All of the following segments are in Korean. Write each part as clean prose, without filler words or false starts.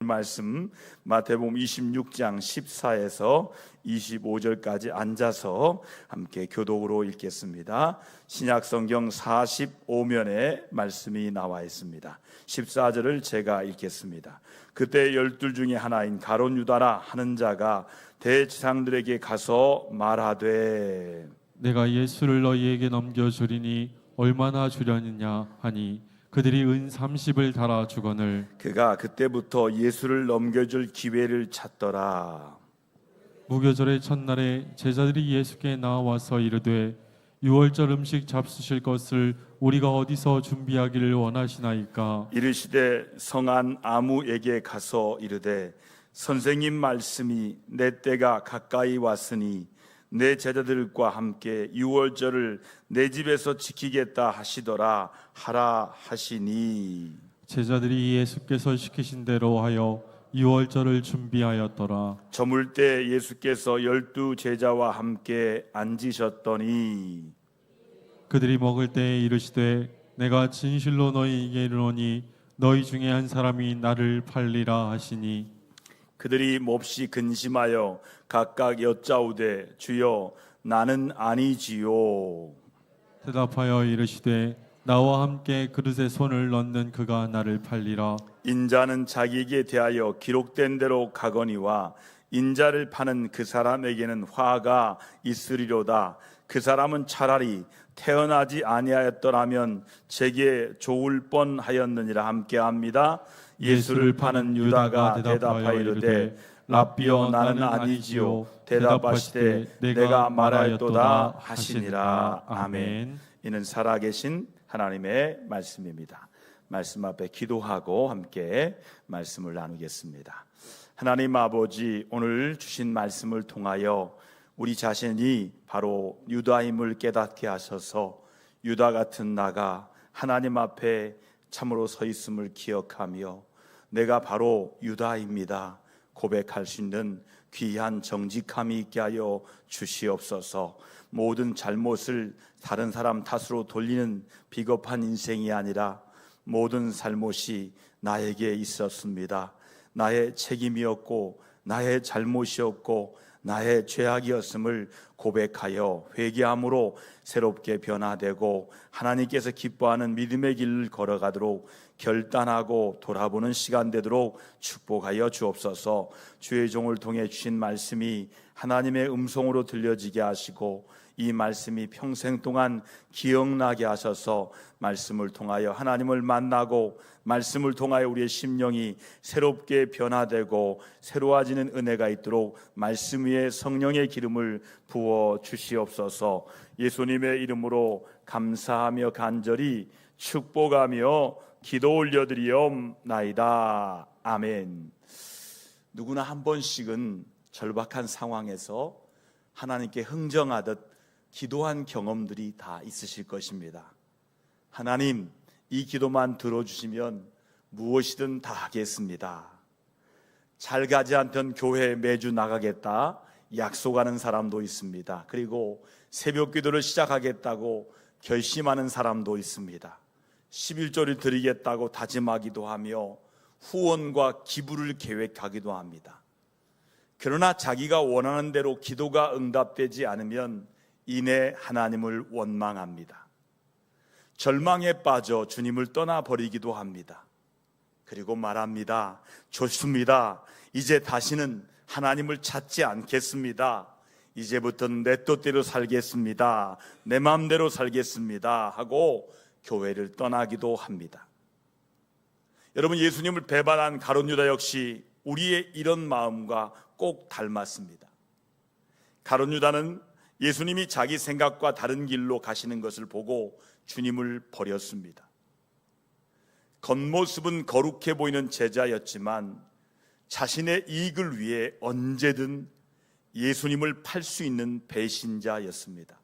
말씀 마태복음 26장 14에서 25절까지 앉아서 함께 교독으로 읽겠습니다. 신약성경 45면에 말씀이 나와 있습니다. 14절을 제가 읽겠습니다. 그때 12 중에 하나인 가룟 유다라 하는 자가 대지상들에게 가서 말하되 내가 예수를 너희에게 넘겨주리니 얼마나 주려느냐 하니 그들이 은 30을 달아 주거늘 그가 그때부터 예수를 넘겨줄 기회를 찾더라. 무교절의 첫날에 제자들이 예수께 나와서 이르되 유월절 음식 잡수실 것을 우리가 어디서 준비하기를 원하시나이까. 이르시되 성한 아무에게 가서 이르되 선생님 말씀이 내 때가 가까이 왔으니 내 제자들과 함께 유월절을 내 집에서 지키겠다 하시더라 하라 하시니 제자들이 예수께서 시키신 대로 하여 유월절을 준비하였더라. 저물 때 예수께서 12 제자와 함께 앉으셨더니 그들이 먹을 때에 이르시되 내가 진실로 너희에게 이르노니 너희 중에 한 사람이 나를 팔리라 하시니 그들이 몹시 근심하여 각각 여짜오되 주여 나는 아니지요. 대답하여 이르시되 나와 함께 그릇에 손을 넣는 그가 나를 팔리라. 인자는 자기에게 대하여 기록된 대로 가거니와 인자를 파는 그 사람에게는 화가 있으리로다. 그 사람은 차라리 태어나지 아니하였더라면 제게 좋을 뻔하였느니라. 함께합니다. 예수를 파는 유다가 대답하여 이르되 라삐여 나는 아니지요. 대답하시되 내가 말하였도다 하시니라. 아멘. 이는 살아계신 하나님의 말씀입니다. 말씀 앞에 기도하고 함께 말씀을 나누겠습니다. 하나님 아버지, 오늘 주신 말씀을 통하여 우리 자신이 바로 유다임을 깨닫게 하셔서 유다 같은 나가 하나님 앞에 참으로 서 있음을 기억하며 내가 바로 유다입니다 고백할 수 있는 귀한 정직함이 있게 하여 주시옵소서. 모든 잘못을 다른 사람 탓으로 돌리는 비겁한 인생이 아니라 모든 잘못이 나에게 있었습니다. 나의 책임이었고 나의 잘못이었고 나의 죄악이었음을 고백하여 회개함으로 새롭게 변화되고 하나님께서 기뻐하는 믿음의 길을 걸어가도록 결단하고 돌아보는 시간 되도록 축복하여 주옵소서. 주의 종을 통해 주신 말씀이 하나님의 음성으로 들려지게 하시고 이 말씀이 평생 동안 기억나게 하셔서 말씀을 통하여 하나님을 만나고 말씀을 통하여 우리의 심령이 새롭게 변화되고 새로워지는 은혜가 있도록 말씀 위에 성령의 기름을 부어 주시옵소서. 예수님의 이름으로 감사하며 간절히 축복하며 기도 올려드리옵나이다. 아멘. 누구나 한 번씩은 절박한 상황에서 하나님께 흥정하듯 기도한 경험들이 다 있으실 것입니다. 하나님, 이 기도만 들어주시면 무엇이든 다 하겠습니다. 잘 가지 않던 교회에 매주 나가겠다 약속하는 사람도 있습니다. 그리고 새벽 기도를 시작하겠다고 결심하는 사람도 있습니다. 11조를 드리겠다고 다짐하기도 하며 후원과 기부를 계획하기도 합니다. 그러나 자기가 원하는 대로 기도가 응답되지 않으면 이내 하나님을 원망합니다. 절망에 빠져 주님을 떠나버리기도 합니다. 그리고 말합니다. 좋습니다. 이제 다시는 하나님을 찾지 않겠습니다. 이제부터는 내 뜻대로 살겠습니다. 내 마음대로 살겠습니다 하고 교회를 떠나기도 합니다. 여러분, 예수님을 배반한 가룟 유다 역시 우리의 이런 마음과 꼭 닮았습니다. 가룟 유다는 예수님이 자기 생각과 다른 길로 가시는 것을 보고 주님을 버렸습니다. 겉모습은 거룩해 보이는 제자였지만 자신의 이익을 위해 언제든 예수님을 팔 수 있는 배신자였습니다.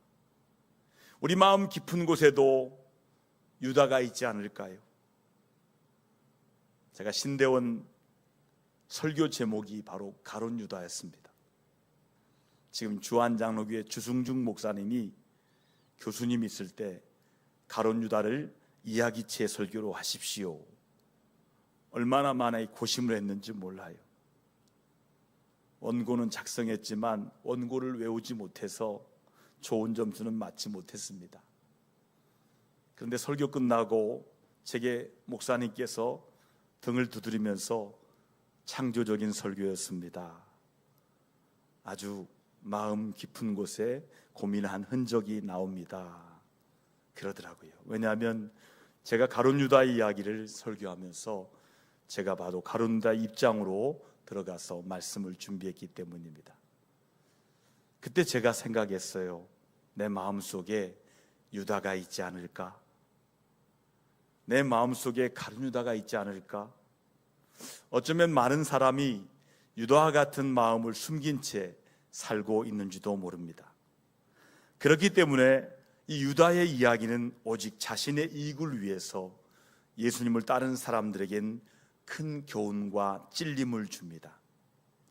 우리 마음 깊은 곳에도 유다가 있지 않을까요? 제가 신대원 설교 제목이 바로 가룟 유다였습니다. 지금 주한장로교회 주승중 목사님이 교수님 있을 때 가룟 유다를 이야기체 설교로 하십시오. 얼마나 많이 고심을 했는지 몰라요. 원고는 작성했지만 원고를 외우지 못해서 좋은 점수는 맞지 못했습니다. 그런데 설교 끝나고 제게 목사님께서 등을 두드리면서 창조적인 설교였습니다. 아주 마음 깊은 곳에 고민한 흔적이 나옵니다. 그러더라고요. 왜냐하면 제가 가룟 유다의 이야기를 설교하면서 제가 봐도 가룟 유다의 입장으로 들어가서 말씀을 준비했기 때문입니다. 그때 제가 생각했어요. 내 마음속에 유다가 있지 않을까? 내 마음속에 가룟 유다가 있지 않을까? 어쩌면 많은 사람이 유다와 같은 마음을 숨긴 채 살고 있는지도 모릅니다. 그렇기 때문에 이 유다의 이야기는 오직 자신의 이익을 위해서 예수님을 따른 사람들에겐 큰 교훈과 찔림을 줍니다.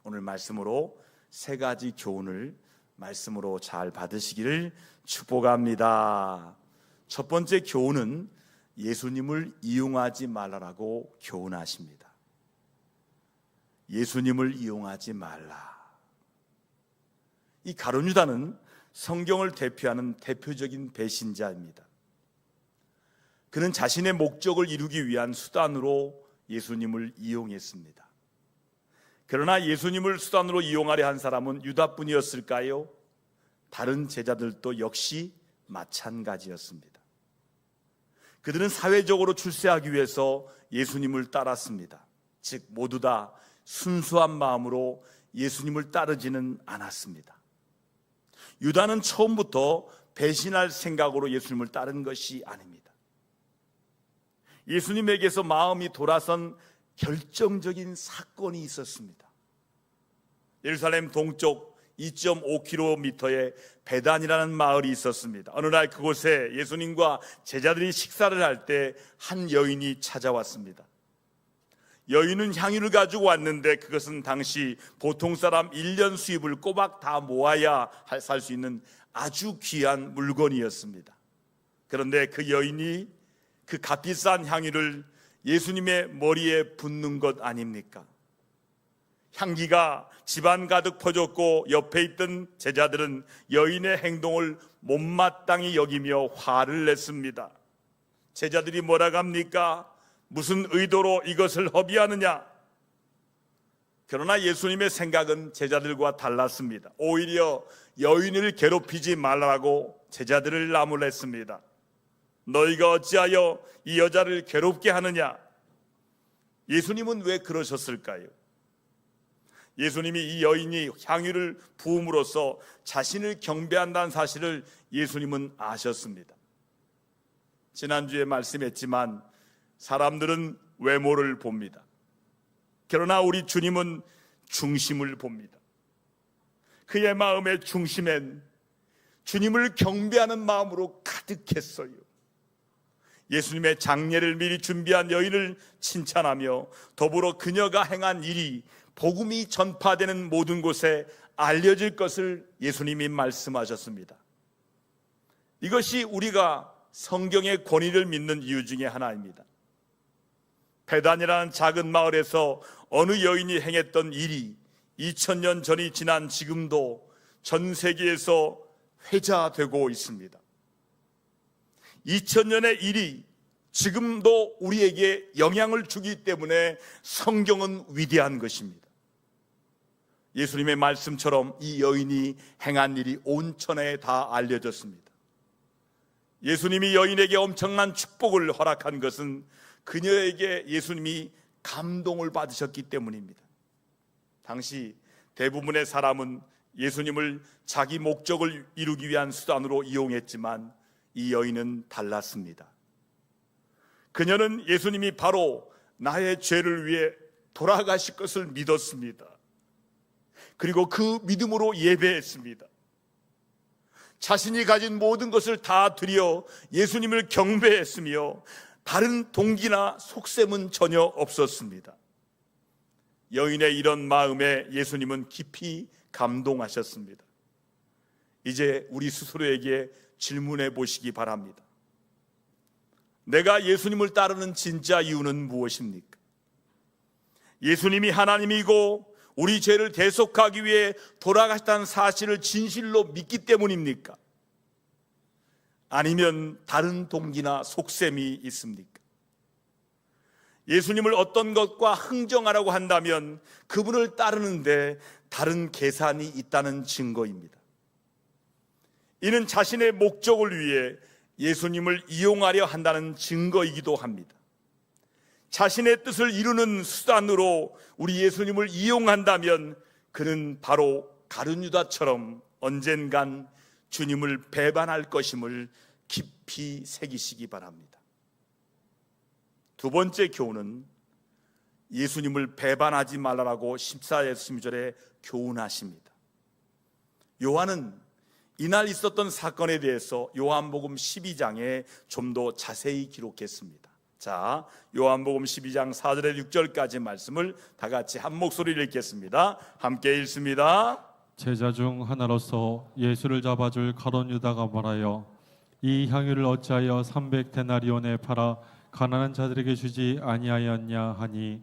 오늘 말씀으로 세 가지 교훈을 말씀으로 잘 받으시기를 축복합니다. 첫 번째 교훈은 예수님을 이용하지 말라라고 교훈하십니다. 예수님을 이용하지 말라. 이 가룟 유다는 성경을 대표하는 대표적인 배신자입니다. 그는 자신의 목적을 이루기 위한 수단으로 예수님을 이용했습니다. 그러나 예수님을 수단으로 이용하려 한 사람은 유다뿐이었을까요? 다른 제자들도 역시 마찬가지였습니다. 그들은 사회적으로 출세하기 위해서 예수님을 따랐습니다. 즉 모두 다 순수한 마음으로 예수님을 따르지는 않았습니다. 유다는 처음부터 배신할 생각으로 예수님을 따른 것이 아닙니다. 예수님에게서 마음이 돌아선 결정적인 사건이 있었습니다. 예루살렘 동쪽 2.5km의 베단이라는 마을이 있었습니다. 어느 날 그곳에 예수님과 제자들이 식사를 할 때 한 여인이 찾아왔습니다. 여인은 향유를 가지고 왔는데 그것은 당시 보통 사람 1년 수입을 꼬박 다 모아야 살 수 있는 아주 귀한 물건이었습니다. 그런데 그 여인이 그 값비싼 향유를 예수님의 머리에 붓는 것 아닙니까? 향기가 집안 가득 퍼졌고 옆에 있던 제자들은 여인의 행동을 못마땅히 여기며 화를 냈습니다. 제자들이 뭐라고 합니까? 무슨 의도로 이것을 허비하느냐? 그러나 예수님의 생각은 제자들과 달랐습니다. 오히려 여인을 괴롭히지 말라고 제자들을 나무랬습니다. 너희가 어찌하여 이 여자를 괴롭게 하느냐? 예수님은 왜 그러셨을까요? 예수님이 이 여인이 향유를 부음으로써 자신을 경배한다는 사실을 예수님은 아셨습니다. 지난주에 말씀했지만 사람들은 외모를 봅니다. 그러나 우리 주님은 중심을 봅니다. 그의 마음의 중심엔 주님을 경배하는 마음으로 가득했어요. 예수님의 장례를 미리 준비한 여인을 칭찬하며 더불어 그녀가 행한 일이 복음이 전파되는 모든 곳에 알려질 것을 예수님이 말씀하셨습니다. 이것이 우리가 성경의 권위를 믿는 이유 중에 하나입니다. 베단이라는 작은 마을에서 어느 여인이 행했던 일이 2000년 전이 지난 지금도 전 세계에서 회자되고 있습니다. 2000년의 일이 지금도 우리에게 영향을 주기 때문에 성경은 위대한 것입니다. 예수님의 말씀처럼 이 여인이 행한 일이 온 천하에 다 알려졌습니다. 예수님이 여인에게 엄청난 축복을 허락한 것은 그녀에게 예수님이 감동을 받으셨기 때문입니다. 당시 대부분의 사람은 예수님을 자기 목적을 이루기 위한 수단으로 이용했지만 이 여인은 달랐습니다. 그녀는 예수님이 바로 나의 죄를 위해 돌아가실 것을 믿었습니다. 그리고 그 믿음으로 예배했습니다. 자신이 가진 모든 것을 다 드려 예수님을 경배했으며 다른 동기나 속셈은 전혀 없었습니다. 여인의 이런 마음에 예수님은 깊이 감동하셨습니다. 이제 우리 스스로에게 질문해 보시기 바랍니다. 내가 예수님을 따르는 진짜 이유는 무엇입니까? 예수님이 하나님이고 우리 죄를 대속하기 위해 돌아가셨다는 사실을 진실로 믿기 때문입니까? 아니면 다른 동기나 속셈이 있습니까? 예수님을 어떤 것과 흥정하라고 한다면 그분을 따르는데 다른 계산이 있다는 증거입니다. 이는 자신의 목적을 위해 예수님을 이용하려 한다는 증거이기도 합니다. 자신의 뜻을 이루는 수단으로 우리 예수님을 이용한다면 그는 바로 가룟 유다처럼 언젠간 주님을 배반할 것임을 깊이 새기시기 바랍니다. 두 번째 교훈은 예수님을 배반하지 말라라고 14절 16절에 교훈하십니다. 요한은 이날 있었던 사건에 대해서 요한복음 12장에 좀 더 자세히 기록했습니다. 자, 요한복음 12장 4절에 6절까지 말씀을 다 같이 한 목소리로 읽겠습니다. 함께 읽습니다. 제자 중 하나로서 예수를 잡아줄 가룟 유다가 말하여 이 향유를 어찌하여 300데나리온에 팔아 가난한 자들에게 주지 아니하였냐 하니,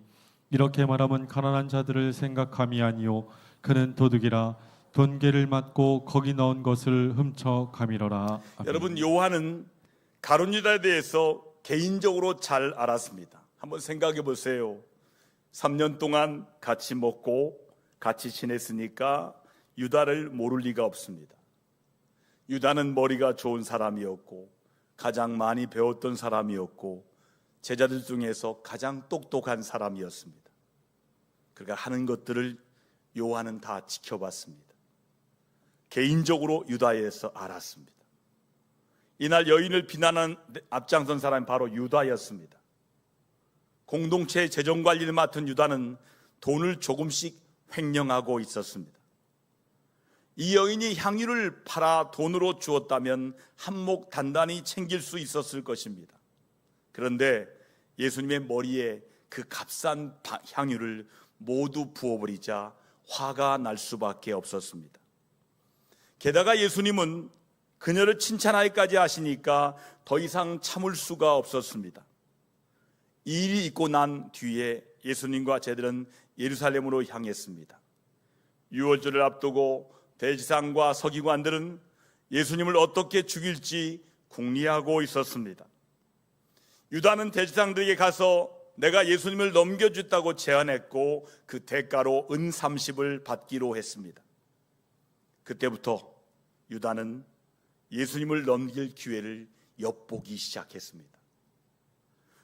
이렇게 말하면 가난한 자들을 생각함이 아니요 그는 도둑이라 돈계를 맞고 거기 넣은 것을 훔쳐 가미러라. 아멘. 여러분, 요한은 가룟 유다에 대해서 개인적으로 잘 알았습니다. 한번 생각해 보세요. 3년 동안 같이 먹고 같이 지냈으니까 유다를 모를 리가 없습니다. 유다는 머리가 좋은 사람이었고 가장 많이 배웠던 사람이었고 제자들 중에서 가장 똑똑한 사람이었습니다. 그가 하는 것들을 요한은 다 지켜봤습니다. 개인적으로 유다에서 알았습니다. 이날 여인을 비난한 앞장선 사람이 바로 유다였습니다. 공동체의 재정관리를 맡은 유다는 돈을 조금씩 횡령하고 있었습니다. 이 여인이 향유를 팔아 돈으로 주었다면 한몫 단단히 챙길 수 있었을 것입니다. 그런데 예수님의 머리에 그 값싼 향유를 모두 부어버리자 화가 날 수밖에 없었습니다. 게다가 예수님은 그녀를 칭찬하기까지 하시니까 더 이상 참을 수가 없었습니다. 이 일이 있고 난 뒤에 예수님과 제들은 예루살렘으로 향했습니다. 유월절을 앞두고 대지상과 서기관들은 예수님을 어떻게 죽일지 궁리하고 있었습니다. 유다는 대지상들에게 가서 내가 예수님을 넘겨줬다고 제안했고 그 대가로 은 30을 받기로 했습니다. 그때부터 유다는 예수님을 넘길 기회를 엿보기 시작했습니다.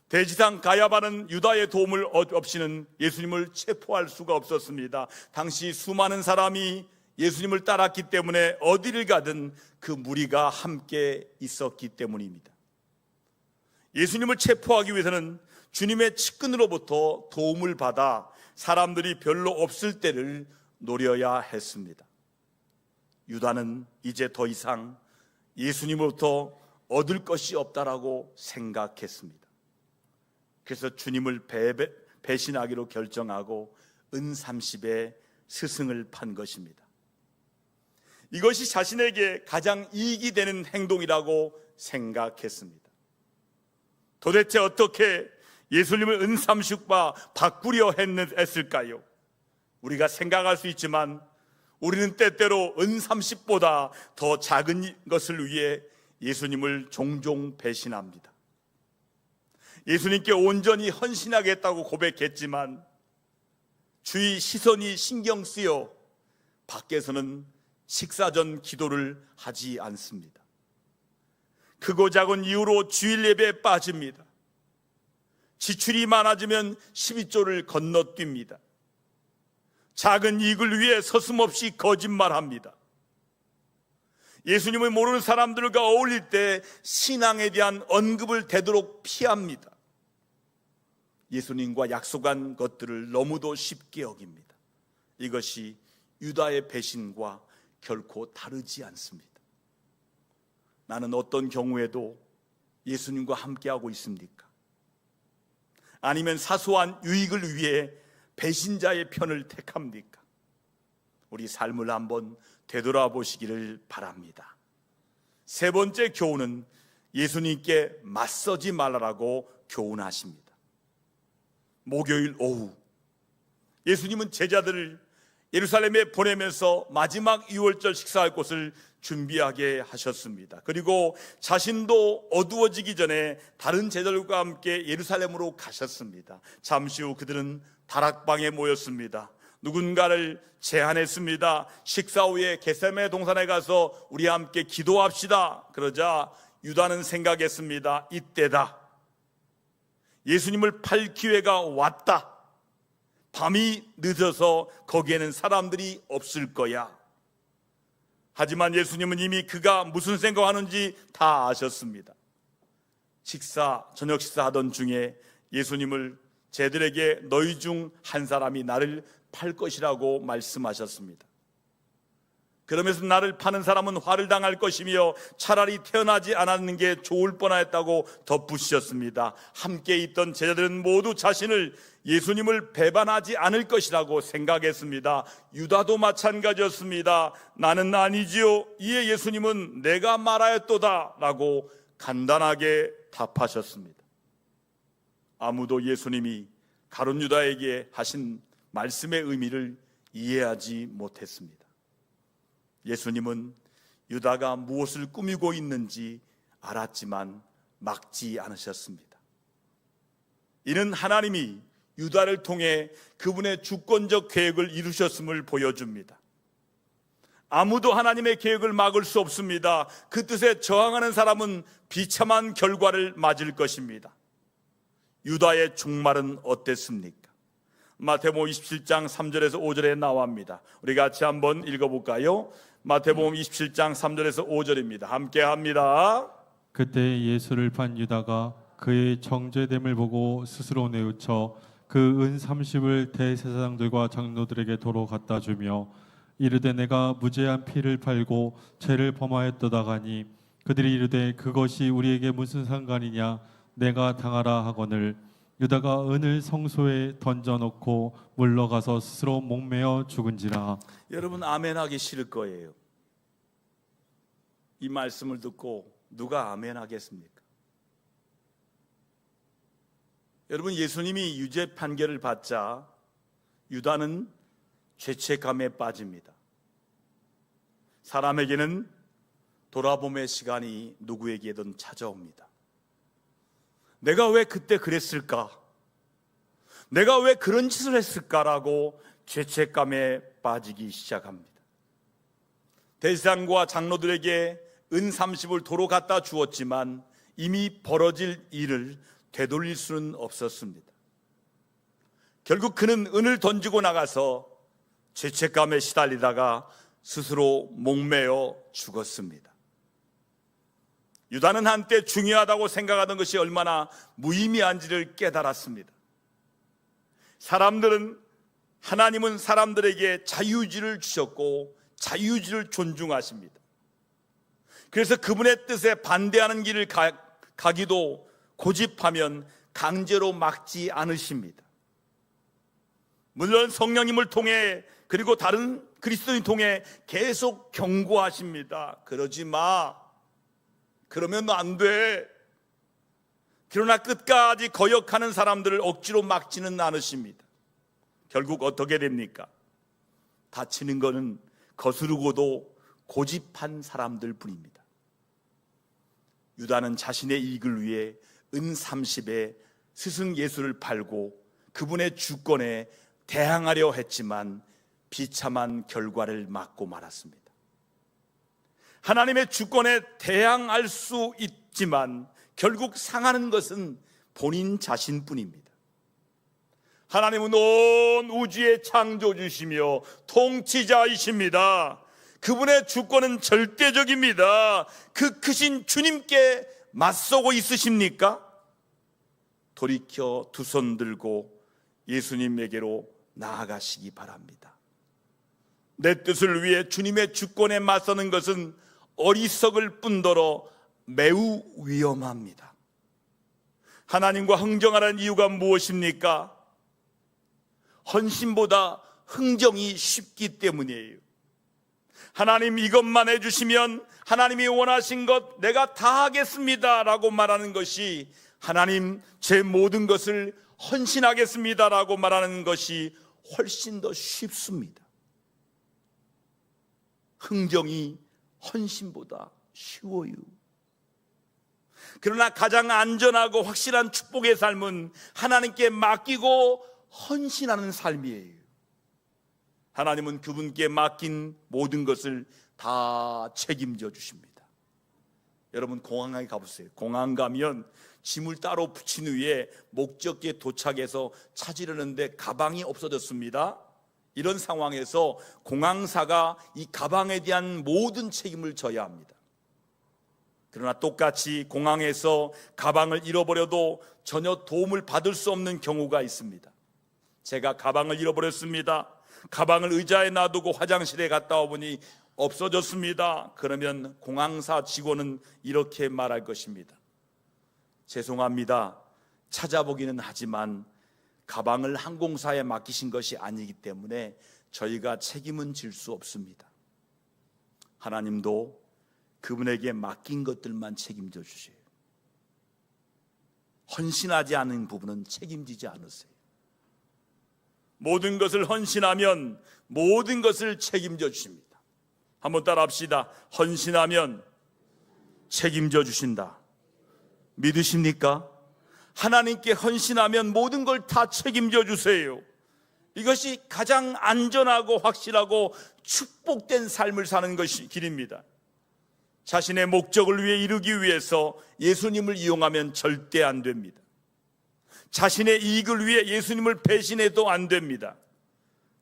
대지상 가야바는 유다의 도움을 없이는 예수님을 체포할 수가 없었습니다. 당시 수많은 사람이 예수님을 따랐기 때문에 어디를 가든 그 무리가 함께 있었기 때문입니다. 예수님을 체포하기 위해서는 주님의 측근으로부터 도움을 받아 사람들이 별로 없을 때를 노려야 했습니다. 유다는 이제 더 이상 예수님으로부터 얻을 것이 없다라고 생각했습니다. 그래서 주님을 배신하기로 결정하고 은 30에 스승을 판 것입니다. 이것이 자신에게 가장 이익이 되는 행동이라고 생각했습니다. 도대체 어떻게 예수님을 은 30과 바꾸려 했을까요? 우리가 생각할 수 있지만 우리는 때때로 은 30보다 더 작은 것을 위해 예수님을 종종 배신합니다. 예수님께 온전히 헌신하겠다고 고백했지만 주의 시선이 신경 쓰여 밖에서는 식사 전 기도를 하지 않습니다. 크고 작은 이유로 주일 예배에 빠집니다. 지출이 많아지면 12조를 건너뜁니다. 작은 이익을 위해 서슴없이 거짓말합니다. 예수님을 모르는 사람들과 어울릴 때 신앙에 대한 언급을 되도록 피합니다. 예수님과 약속한 것들을 너무도 쉽게 여깁니다. 이것이 유다의 배신과 결코 다르지 않습니다. 나는 어떤 경우에도 예수님과 함께하고 있습니까? 아니면 사소한 유익을 위해 배신자의 편을 택합니까? 우리 삶을 한번 되돌아보시기를 바랍니다. 세 번째 교훈은 예수님께 맞서지 말라고 교훈하십니다. 목요일 오후 예수님은 제자들을 예루살렘에 보내면서 마지막 유월절 식사할 곳을 준비하게 하셨습니다. 그리고 자신도 어두워지기 전에 다른 제자들과 함께 예루살렘으로 가셨습니다. 잠시 후 그들은 다락방에 모였습니다. 누군가를 제안했습니다. 식사 후에 겟세마네 동산에 가서 우리 함께 기도합시다. 그러자 유다는 생각했습니다. 이때다. 예수님을 팔 기회가 왔다. 밤이 늦어서 거기에는 사람들이 없을 거야. 하지만 예수님은 이미 그가 무슨 생각하는지 다 아셨습니다. 저녁 식사하던 중에 예수님을 제들에게 너희 중 한 사람이 나를 팔 것이라고 말씀하셨습니다. 그러면서 나를 파는 사람은 화를 당할 것이며 차라리 태어나지 않았는 게 좋을 뻔하였다고 덧붙이셨습니다. 함께 있던 제자들은 모두 자신을 예수님을 배반하지 않을 것이라고 생각했습니다. 유다도 마찬가지였습니다. 나는 아니지요. 이에 예수님은 내가 말하였도다 라고 간단하게 답하셨습니다. 아무도 예수님이 가룟 유다에게 하신 말씀의 의미를 이해하지 못했습니다. 예수님은 유다가 무엇을 꾸미고 있는지 알았지만 막지 않으셨습니다. 이는 하나님이 유다를 통해 그분의 주권적 계획을 이루셨음을 보여줍니다. 아무도 하나님의 계획을 막을 수 없습니다. 그 뜻에 저항하는 사람은 비참한 결과를 맞을 것입니다. 유다의 종말은 어땠습니까? 마태복음 27장 3절에서 5절에 나옵니다. 우리 같이 한번 읽어볼까요? 마태복음 27장 3절에서 5절입니다. 함께 합니다. 그때 예수를 판 유다가 그의 정죄됨을 보고 스스로 뇌우쳐 그 은 30을 대제사장들과 장로들에게 도로 갖다 주며 이르되 내가 무죄한 피를 팔고 죄를 범하였도다 하니 그들이 이르되 그것이 우리에게 무슨 상관이냐 내가 당하라 하거늘 유다가 은을 성소에 던져놓고 물러가서 스스로 목매어 죽은지라. 여러분 아멘하기 싫을 거예요. 이 말씀을 듣고 누가 아멘하겠습니까? 여러분 예수님이 유죄 판결을 받자 유다는 죄책감에 빠집니다. 사람에게는 돌아봄의 시간이 누구에게든 찾아옵니다. 내가 왜 그때 그랬을까? 내가 왜 그런 짓을 했을까라고 죄책감에 빠지기 시작합니다. 대제사장과 장로들에게 은 30을 도로 갖다 주었지만 이미 벌어질 일을 되돌릴 수는 없었습니다. 결국 그는 은을 던지고 나가서 죄책감에 시달리다가 스스로 목매어 죽었습니다. 유다는 한때 중요하다고 생각하던 것이 얼마나 무의미한지를 깨달았습니다. 하나님은 사람들에게 자유의지를 주셨고 자유의지를 존중하십니다. 그래서 그분의 뜻에 반대하는 길을 가기도 고집하면 강제로 막지 않으십니다. 물론 성령님을 통해 그리고 다른 그리스도인을 통해 계속 경고하십니다. 그러지 마. 그러면 안 돼. 그러나 끝까지 거역하는 사람들을 억지로 막지는 않으십니다. 결국 어떻게 됩니까? 다치는 것은 거스르고도 고집한 사람들 뿐입니다. 유다는 자신의 이익을 위해 은 30에 스승 예수를 팔고 그분의 주권에 대항하려 했지만 비참한 결과를 맞고 말았습니다. 하나님의 주권에 대항할 수 있지만 결국 상하는 것은 본인 자신뿐입니다. 하나님은 온 우주의 창조주시며 통치자이십니다. 그분의 주권은 절대적입니다. 그 크신 주님께 맞서고 있으십니까? 돌이켜 두 손 들고 예수님에게로 나아가시기 바랍니다. 내 뜻을 위해 주님의 주권에 맞서는 것은 어리석을 뿐더러 매우 위험합니다. 하나님과 흥정하라는 이유가 무엇입니까? 헌신보다 흥정이 쉽기 때문이에요. 하나님 이것만 해주시면 하나님이 원하신 것 내가 다 하겠습니다 라고 말하는 것이, 하나님 제 모든 것을 헌신하겠습니다 라고 말하는 것이 훨씬 더 쉽습니다. 흥정이 헌신보다 쉬워요. 그러나 가장 안전하고 확실한 축복의 삶은 하나님께 맡기고 헌신하는 삶이에요. 하나님은 그분께 맡긴 모든 것을 다 책임져 주십니다. 여러분, 공항에 가보세요. 공항 가면 짐을 따로 붙인 후에 목적지에 도착해서 찾으려는데 가방이 없어졌습니다. 이런 상황에서 공항사가 이 가방에 대한 모든 책임을 져야 합니다. 그러나 똑같이 공항에서 가방을 잃어버려도 전혀 도움을 받을 수 없는 경우가 있습니다. 제가 가방을 잃어버렸습니다. 가방을 의자에 놔두고 화장실에 갔다 와보니 없어졌습니다. 그러면 공항사 직원은 이렇게 말할 것입니다. 죄송합니다. 찾아보기는 하지만 가방을 항공사에 맡기신 것이 아니기 때문에 저희가 책임은 질 수 없습니다. 하나님도 그분에게 맡긴 것들만 책임져 주세요. 헌신하지 않은 부분은 책임지지 않으세요. 모든 것을 헌신하면 모든 것을 책임져 주십니다. 한번 따라합시다. 헌신하면 책임져 주신다. 믿으십니까? 하나님께 헌신하면 모든 걸 다 책임져 주세요. 이것이 가장 안전하고 확실하고 축복된 삶을 사는 것이 길입니다. 자신의 목적을 위해 이루기 위해서 예수님을 이용하면 절대 안 됩니다. 자신의 이익을 위해 예수님을 배신해도 안 됩니다.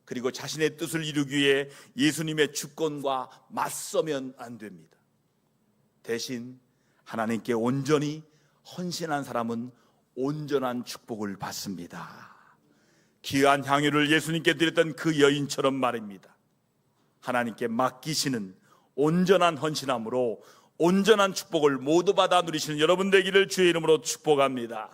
그리고 자신의 뜻을 이루기 위해 예수님의 주권과 맞서면 안 됩니다. 대신 하나님께 온전히 헌신한 사람은 온전한 축복을 받습니다. 귀한 향유를 예수님께 드렸던 그 여인처럼 말입니다. 하나님께 맡기시는 온전한 헌신함으로 온전한 축복을 모두 받아 누리시는 여러분 되기를 주의 이름으로 축복합니다.